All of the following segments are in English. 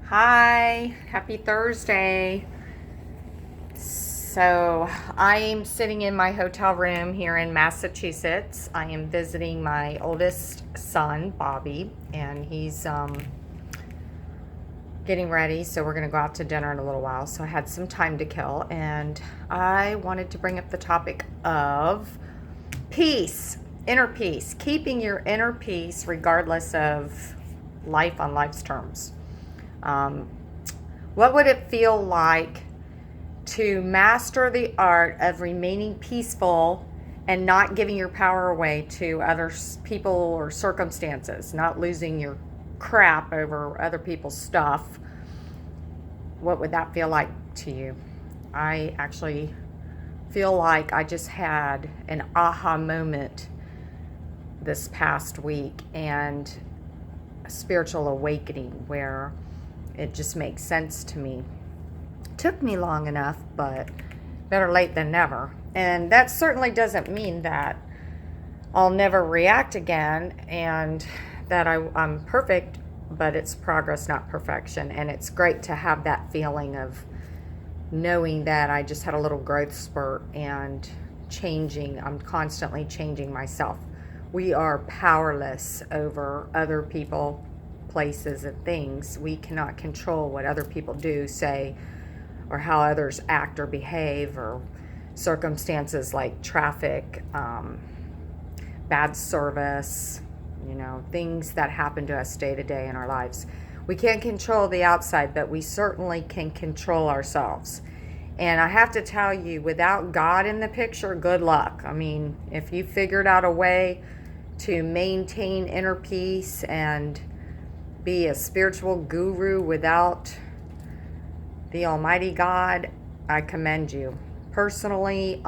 Hi, happy Thursday. So, I'm sitting in my hotel room here in Massachusetts. I am visiting my oldest son, Bobby, and he's getting ready. So, we're going to go out to dinner in a little while. So, I had some time to kill, and I wanted to bring up the topic of peace, inner peace, keeping your inner peace regardless of life on life's terms. Um, what would it feel like to master the art of remaining peaceful and not giving your power away to other people or circumstances, not losing your crap over other people's stuff? What would that feel like to you? I actually feel like I just had an aha moment this past week and a spiritual awakening where it just makes sense to me. Took me long enough, but better late than never. And that certainly doesn't mean that I'll never react again and that I'm perfect, but it's progress, not perfection. And it's great to have that feeling of knowing that I just had a little growth spurt and changing. I'm constantly changing myself. We are powerless over other people, places, and things. We cannot control what other people do, say, or how others act or behave, or circumstances like traffic, bad service, things that happen to us day to day in our lives. We can't control the outside, but we certainly can control ourselves. And I have to tell you, without God in the picture, good luck. I mean, if you figured out a way to maintain inner peace and be a spiritual guru without the Almighty God, I commend you. Personally,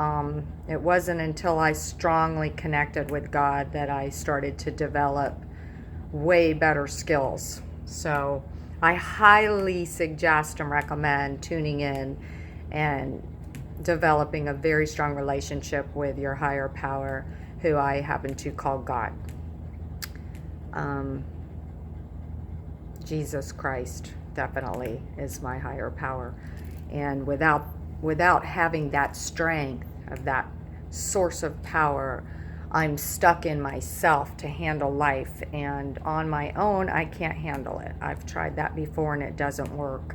it wasn't until I strongly connected with God that I started to develop way better skills. So I highly suggest and recommend tuning in and developing a very strong relationship with your higher power, who I happen to call God. Jesus Christ definitely is my higher power. And without having that strength of that source of power, I'm stuck in myself to handle life, and on my own I can't handle it. I've tried that before and it doesn't work.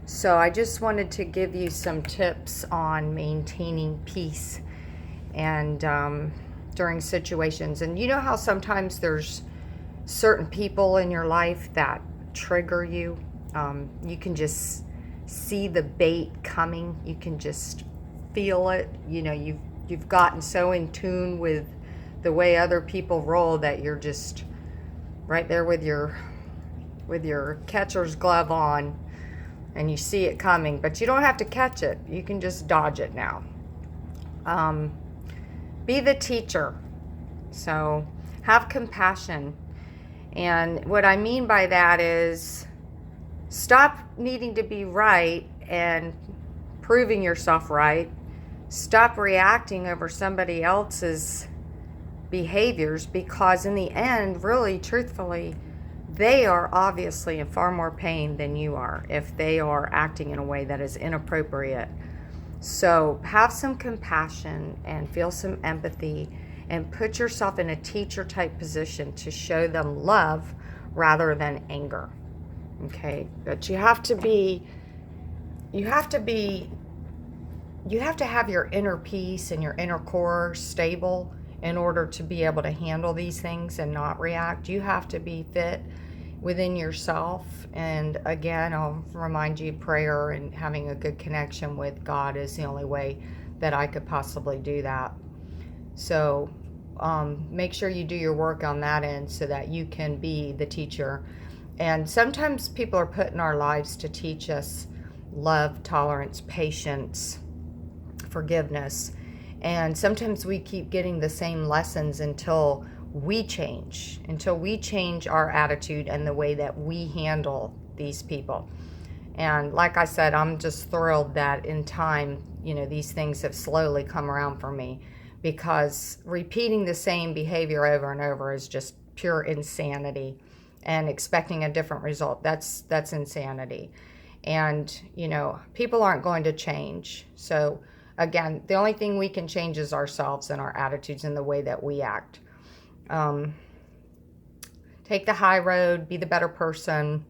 So I just wanted to give you some tips on maintaining peace and during situations. And you know how sometimes there's certain people in your life that trigger you. You can just see the bait coming. You can just feel it. You've gotten so in tune with the way other people roll that you're just right there with your catcher's glove on, and you see it coming, but you don't have to catch it. You can just dodge it now. Be the teacher. So have compassion. And what I mean by that is stop needing to be right and proving yourself right. Stop reacting over somebody else's behaviors, because in the end, really, truthfully, they are obviously in far more pain than you are if they are acting in a way that is inappropriate. So have some compassion and feel some empathy and put yourself in a teacher type position to show them love rather than anger. Okay, but you have to have your inner peace and your inner core stable in order to be able to handle these things and not react. You have to be fit within yourself. And again, I'll remind you, prayer and having a good connection with God is the only way that I could possibly do that. So make sure you do your work on that end so that you can be the teacher. And sometimes people are put in our lives to teach us love, tolerance, patience, forgiveness. And sometimes we keep getting the same lessons until we change our attitude and the way that we handle these people. And like I said, I'm just thrilled that in time, these things have slowly come around for me, because repeating the same behavior over and over is just pure insanity. and expecting a different result. That's insanity. And, you know, people aren't going to change. So, again, the only thing we can change is ourselves and our attitudes and the way that we act. Take the high road, be the better person,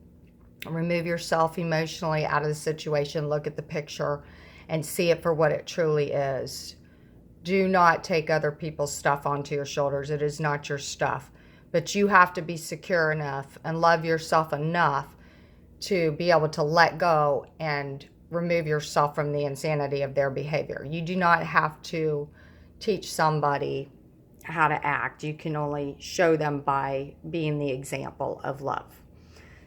remove yourself emotionally out of the situation, look at the picture, and see it for what it truly is. Do not take other people's stuff onto your shoulders. It is not your stuff. But you have to be secure enough and love yourself enough to be able to let go and remove yourself from the insanity of their behavior. You do not have to teach somebody how to act. You can only show them by being the example of love.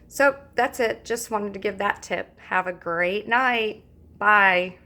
So that's it. Just wanted to give that tip. Have a great night. Bye.